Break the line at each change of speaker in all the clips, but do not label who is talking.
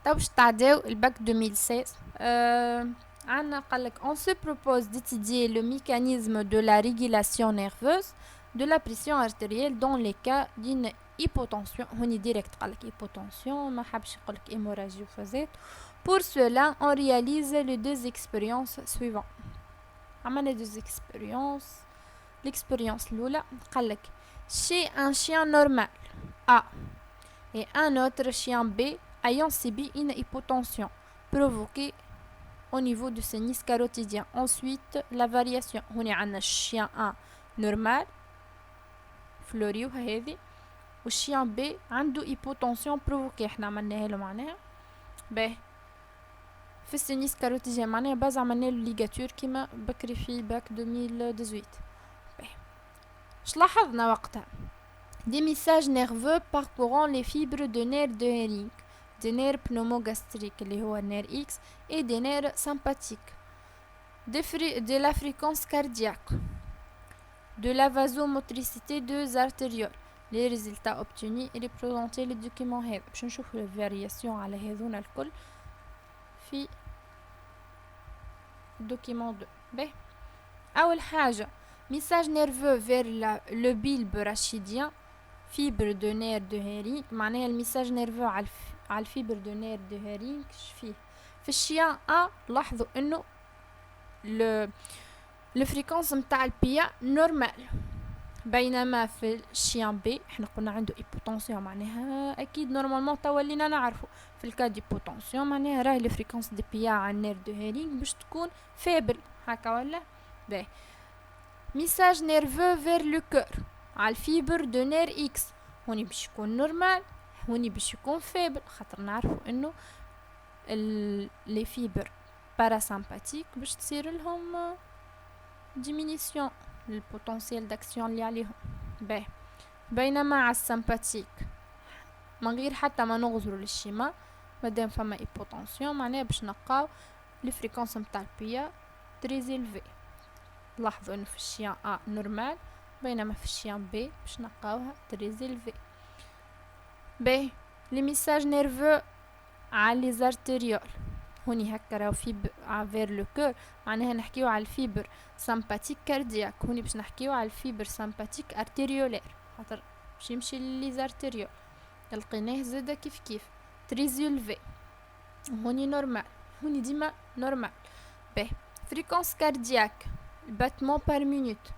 تو باش تعداو الباك 2016. عنا قالك on se propose d'étudier le mécanisme de la régulation nerveuse de la pression artérielle dans les cas d'une hypotension. هوني direct قالك hypotension, ما حبش يقولك hémorragie وفازات. Pour cela on réalise les deux expériences suivantes. عملنا deux expériences. L'expérience الأولى قالك chez un chien normal A et un autre chien B ayant subi une hypotension provoquée au niveau du sinus carotidien. Ensuite, la variation. هنا عندنا chien A normal فلوريوها هذه والشيان B عنده hypotension provoquée. احنا عملناها له معناها باهي في السينيس كاروتيديان معناها باز عملنا له ليغاتور كيما بكري في باك 2018. باهي اش لاحظنا وقتها؟ des messages nerveux parcourant les fibres de nerfs de Hering, des nerfs pneumogastriques, les nerfs X, et des nerfs sympathiques, de la fréquence cardiaque, de la vasomotricité des artérioles. Les résultats obtenus et représentés les documents هذا. باش نشوفوا الفارياسيون على هذونا الكل في document 2. باهي أول حاجة message nerveux vers le bulbe rachidien, fibre de nerf de Hering. معناها الميساج نيرفو على الفيبر دو نير دو هيرينغ. فيه في الشيان A لاحظوا انه لو فريكونس نتاع البيا نورمال، بينما في الشيان B احنا قلنا عنده ايبوتونسيون معناها اكيد نورمالمون تولينا نعرفه في الكا دي بوتونسيون معناها راهي لو فريكونس دي بيا على النير دو هيرينغ باش تكون فيبل هكا ولا باهي. ميساج نيرفو فير لو كور على الفيبر دو نير اكس، هوني باش يكون نورمال هوني باش يكون فيبل، خاطر نعرفوا انه لي فيبر باراسامباتيك باش تصير لهم ديمينيسيون للبوتنسيال داكسيون اللي عليهم. باهي بينما على السامباتيك من غير حتى ما نغزروا للشيما مادام فما ايبوتنسيون معناها باش نلقاو لي فريكونس نتاع البيا تري إلفي. لاحظوا انه في الشيان A نورمال بينما في الشيان B باش نلقاوها تري إلفي. باهي لي ميساج نيرفو على لي زارتريول هوني هكا راهو في فير لو كور معناها نحكيو على الفيبر سامباتيك كاردياك، هوني باش نحكيو على الفيبر سامباتيك ارتيريولير خاطر باش يمشي لي زارتريول لقيناه زادا كيف تريزولفي. هوني نورمال هوني ديما نورمال. باهي فريكونس كاردياك الباتمون بار مينوت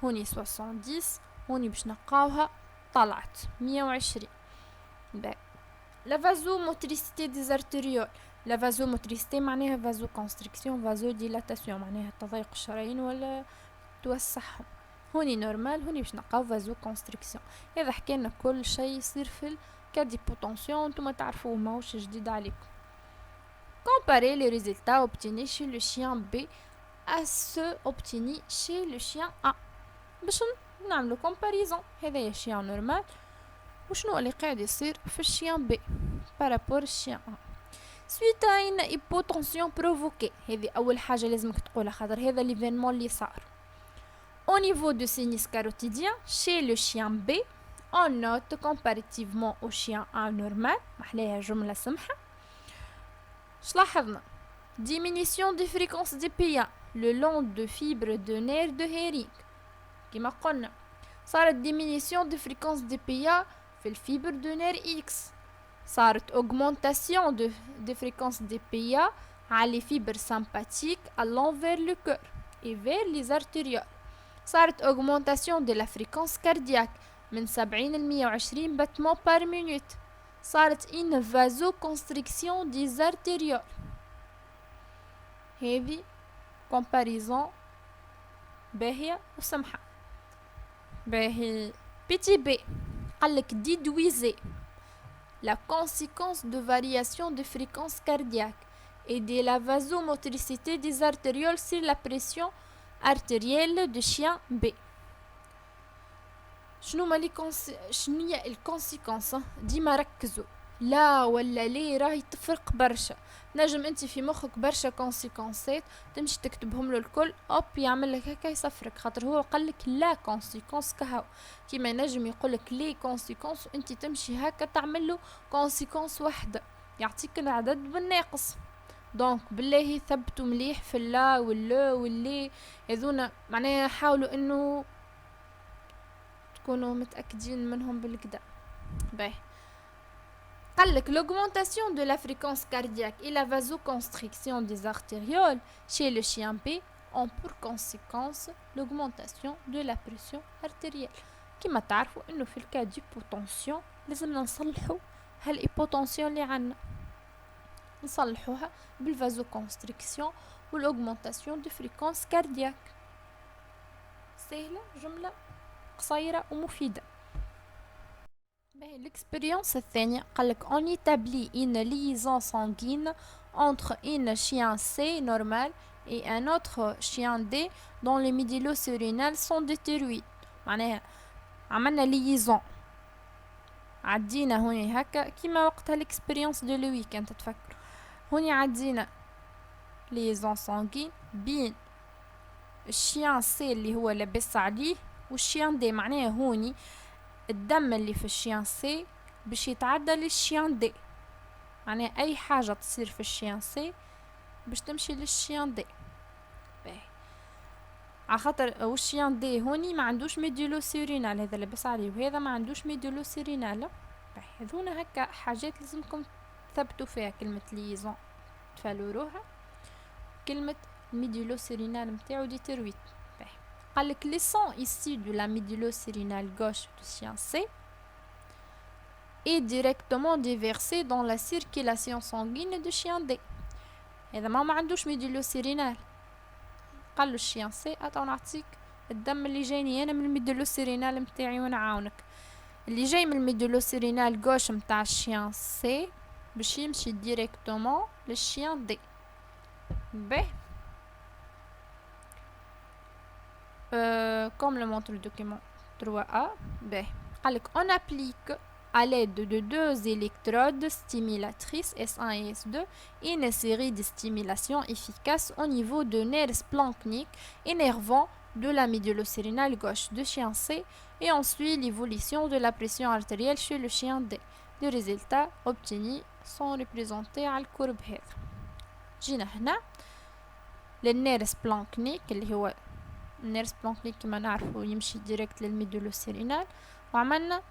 هوني 70 هوني باش نلقاوها طلعت 120. باهي لا vasomotricité des artérioles. لا vasomotricité معناها فازو كونستريكسيون فازو ديلاتاسيون معناها تضيق الشرايين ولا توسعهم. هوني نورمال هوني باش نلقاو فازو كونستريكسيون. هذا حكينا كل شيء يصير في الكادي بوتنسيون نتوما تعرفوه ماهوش جديد عليكم. comparer les résultats obtenus chez le chien B à ceux obtenus chez le chien A باش نعملو كومباريزون. هذايا شيان نورمال وشنو اللي قاعد يصير في الشيان B بارابور الشيان A suite à une hypotension provoquée. هذه أول حاجة لازمك تقولها خاطر هذا ليفينمون اللي صار. Au niveau du sinus carotidien chez le chien B on note comparativement au chien A normal محلاها جملة سمحة. لاحظنا diminution des fréquences des PA le long de fibres de nerfs de Hering كما قلنا صارت diminution des fréquences des PA في الفيبر de nerf X. صارت augmentation de fréquences des PA على les fibres sympathiques allant vers le cœur et vers les artérioles. صارت augmentation de la fréquence cardiaque من 70 ل 120 battements par minute. صارت une vasoconstriction des artérioles. هذه comparaison باهية وسمحة. باهي petit b قالك déduisez la conséquence de variation de fréquence cardiaque et de la vasomotricité des artérioles sur la pression artérielle de chien B. شنو هي الكونسيكونس؟ ديما ركزوا لا ولا ليه راهي تفرق برشا. نجم انت في مخك برشا كونسيكونسات تمشي تكتبهم له الكل اوب يعمل لك هكا يصفرك خاطر هو قال لك لا كونسيكونس كهو كيما نجم يقول لك لي كونسيكونس وانت تمشي هكا تعمل له كونسيكونس واحده يعطيك العدد بالناقص. دونك بالله ثبتوا مليح في اللا واللا واللي هذونا، معناها حاولوا انه تكونوا متأكدين منهم بالكدا. باهي قالك l'augmentation de la fréquence cardiaque et la vasoconstriction des artérioles chez le chien B ont pour conséquence l'augmentation de la pression artérielle. كما تعرفوا انه في الكا دي بوتنسيون لازمنا نصلحوا هالإيبوتنسيون اللي عنا، نصلحوها بالفازوكونستريكسيون والاوغمونتاسيون دو فريكونس كاردياك. سهلة، جملة قصيرة ومفيدة. L'expérience الثانية قالك on établit une liaison sanguine entre un chien C normal et un autre chien D dont les médulosérénales sont détruites. معناها عملنا liaison، عدينا هوني هكا كيما وقتها l'expérience de le week-end تتفكر، هوني عدينا liaison sanguine بين الشيان سي اللي هو لابس عليه والشيان دي، معناها هوني الدم اللي في الشيان سي باش يتعدى للشيان دي، معناها اي حاجة تصير في الشيان سي باش تمشي للشيان دي. على خاطر والشيان دي هوني ما عندوش ميدولوسيرينال، هذا لابس عليه وهذا ما عندوش ميدولوسيرينال. هذونا هكا حاجات لازمكم تثبتوا فيها كلمة ليزون، تفالوروها كلمة médulosérénale متاعو détruite. قالك les sons issus de la médulosérénale gauche du chien C est directement déversé dans la circulation sanguine du chien D. إذا ما عندوش médulosérénale قالو الشيان سي أتو نعطيك الدم اللي جايني أنا من الميدولوسيرينال متاعي ونعاونك. اللي جاي من الميدولوسيرينال gauche متاع الشيان سي باش يمشي ديريكتومون للشيان دي. باهي comme le montre le document 3A. On applique à l'aide de deux électrodes stimulatrices S1 et S2 une série de stimulations efficaces au niveau de nerfs splanchniques énervant de la médulosérénale gauche du chien C et on suit l'évolution de la pression artérielle chez le chien D. Les résultats obtenus sont représentés à la courbe هذا. جينا هنا للنير سبلانكنيك اللي هو النير سبلانكنيك كما نعرفوا يمشي ديريكت للميدولوسيرينال، وعملنا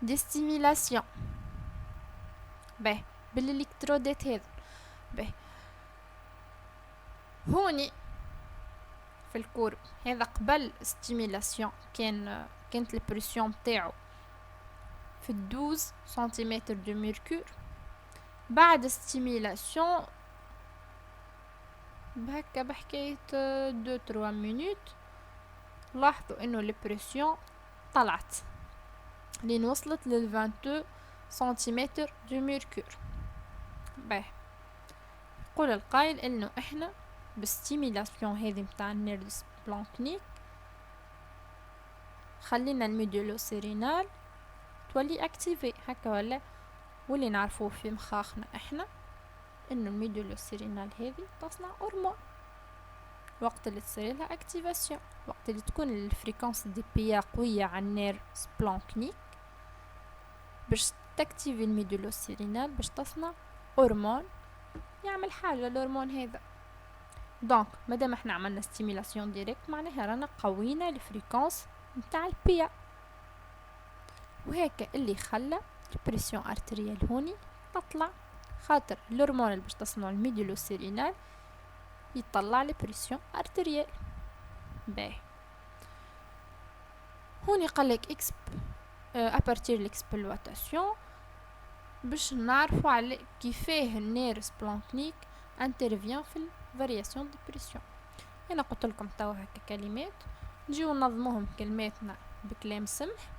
دي ستيميلاسيون بالالكترودات هذا. هوني في الكورب هذا قبل ستيميلاسيون كانت البريسيون تاعو في 12 سنتيمتر دو ميركور. بعد ستيميلاسيون بهكا بحكاية 2-3 مينوت لاحظوا انه البريسيون طلعت لين وصلت لل 22 سنتيمتر دو ميركور. يقول القائل انه احنا بالستيميلاسيون هذه متاع النيرف بلانكنيك خلينا الميدولوسيرينال تولي اكتيفي هكا ولا، واللي نعرفوه في مخاخنا احنا انه الميدولوسيرينال هذه تصنع هرمون وقت اللي تصير لها اكتيفاسيون، وقت اللي تكون الفريكونس دي بي قويه على النير سبلانكنيك باش تكتيفي الميدولوسيرينال باش تصنع هرمون يعمل حاجه الهرمون هذا. دونك مادام احنا عملنا ستيميلاسيون ديريكت معناها رانا قوينا الفريكونس نتاع البي، وهيك اللي خلى البريسيون ارتريال هوني تطلع، خاطر الهرمون اللي باش تصنع الميدولوسيرينال يطلع البريسيون ارتريال. هوني قالك ابارتير ليكسبلواتاسيون باش نعرفوا على كيفاه النير سبلانكنيك انترفيان في الفارياسيون دي بريسيون. انا قلت لكم توا هكا كلمات نجيو ننظموهم كلماتنا بكلام سمح.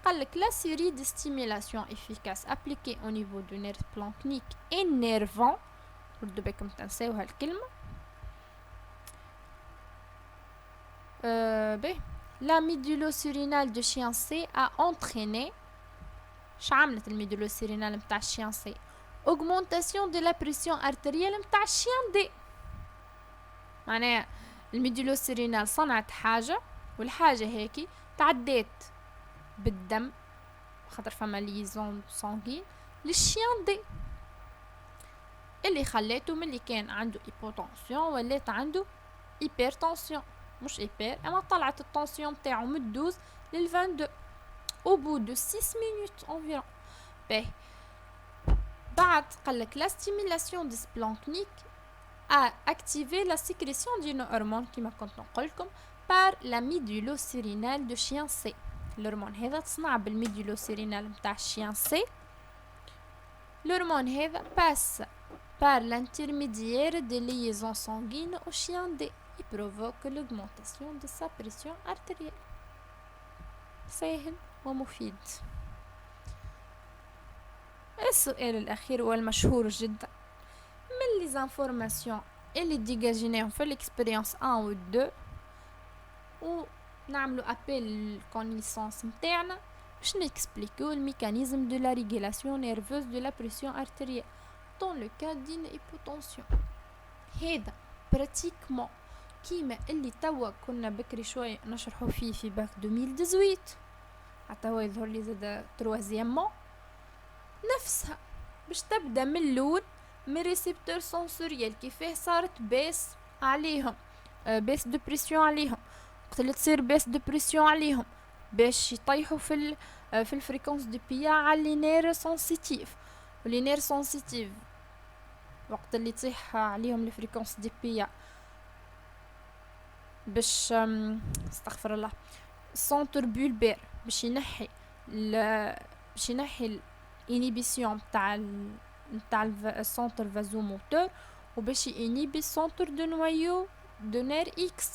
قالك la série de stimulation efficace appliquée au niveau du nerf splanchnique énervant، ردوا بالكم تنساو هالكلمة. La médulosérénale de chien C a entraîné، عملت الميدولوسيرينال متاع الشيان سي augmentation de la pression artérielle متاع الشيان دي. معناها الميدولوسيرينال صنعت حاجة والحاجة هيك تعديت بالدم خاطر فما ليزون سانغين للشيان دي. اللي خلاته من اللي كان عنده hypotension ولات عنده hypertension. مش hyper اما طلعت التنسيون متاعو من 12 لل 22 au bout de 6 minutes environ. باهي بعد قالك la stimulation du splanchnique a activé la sécrétion d'une hormone كما كنت نقولكم par la médulosérénale de chien C. الهرمون هذا تصنع بالميدولوسيرينال متاع الشيان سي. الهرمون هذا passe par l'intermédiaire des liaisons sanguines au chien D et provoque l'augmentation de sa pression artérielle. سهل ومفيد. السؤال الأخير والمشهور جدا من les informations اللي ديجاجيناهم في l'expérience 1 و 2 و نعملو ابل connaissance متاعنا باش نكسبليكو الميكانيزم دو لا ريغولاسيون نيرفوز دو لا بريسيون ارتيريال dans le cas d'une hypotension. هذا براتيكمون كيما اللي توا كنا بكري شوية نشرحو فيه في باك 2018 حتى هو يظهر لي زاد تروازيامون نفسها باش تبدا من اللول من ريسبتور سنسوريال كيفاه صارت باس عليهم باس دو بريسيون عليهم وقت اللي تصير باس دو بريسيون عليهم باش يطيحوا في الفريكونس دو بيا على لي نير سنسيتيف ولي نير سنسيتيف وقت اللي تطيح عليهم الفريكونس دي بيا باش استغفر الله سونتر بولبير باش ينحي الانيبيسيون نتاع السونتر فازوموتور وباش ينيبي السونتر دو نوايو دو نير اكس.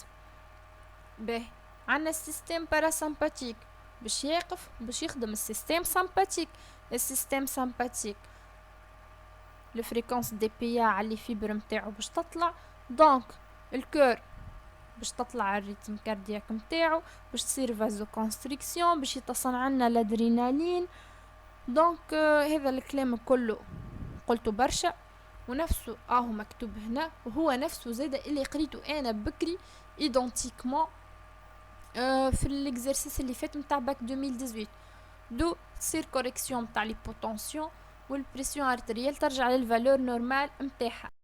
باهي عندنا السيستم باراسمباتيك باش يقف باش يخدم السيستم سمباتيك. السيستم سمباتيك الفريكونس دي بي على الفيبر نتاعو باش تطلع دونك الكور باش تطلع الريتم كاردياك نتاعو باش تصير فازو كونستريكسيون باش يتصل عنا الادرينالين. دونك هذا الكلام كله قلته برشا ونفسه مكتوب هنا وهو نفسه زاد اللي قريته انا بكري ايدونتيكمون في الاكزرسيس اللي فات نتاع باك 2018 دو تصير كوريكسيون نتاع لي بوتونسيون والبريسيون ارتريال ترجع للفالور نورمال نتاعها.